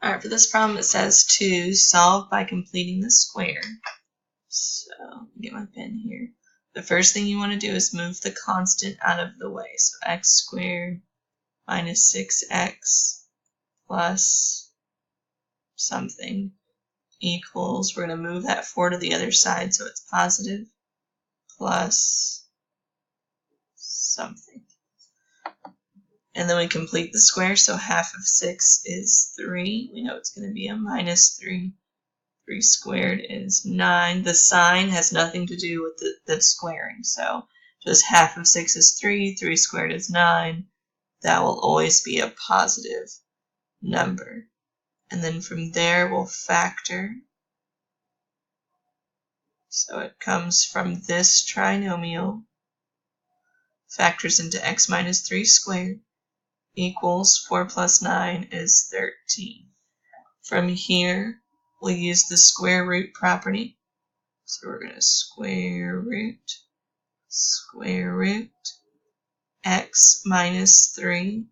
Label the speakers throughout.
Speaker 1: Alright, for this problem it says to solve by completing the square. So, get my pen here. The first thing you want to do is move the constant out of the way. So x squared minus 6x plus something equals, we're going to move that 4 to the other side so it's positive, plus something. And then we complete the square, so half of 6 is 3. We know it's going to be a minus 3. 3 squared is 9. The sign has nothing to do with the squaring, so just half of 6 is 3. 3 squared is 9. That will always be a positive number. And then from there we'll factor. So it comes from this trinomial, factors into x minus 3 squared, equals 4 plus 9 is 13. From here, we'll use the square root property. So we're going to square root x minus 3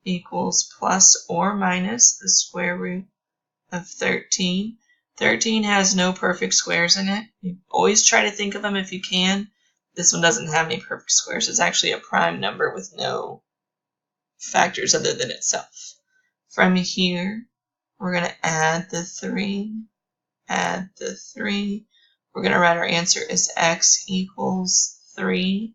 Speaker 1: equals plus or minus the square root of 13. 13 has no perfect squares in it. You always try to think of them if you can. This one doesn't have any perfect squares. It's actually a prime number with no factors other than itself. From here, we're going to add the 3. We're going to write our answer as x equals 3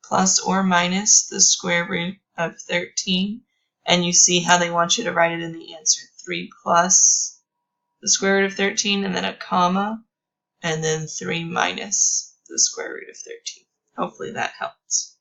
Speaker 1: plus or minus the square root of 13. And you see how they want you to write it in the answer. 3 plus the square root of 13, and then a comma, and then 3 minus the square root of 13. Hopefully that helps.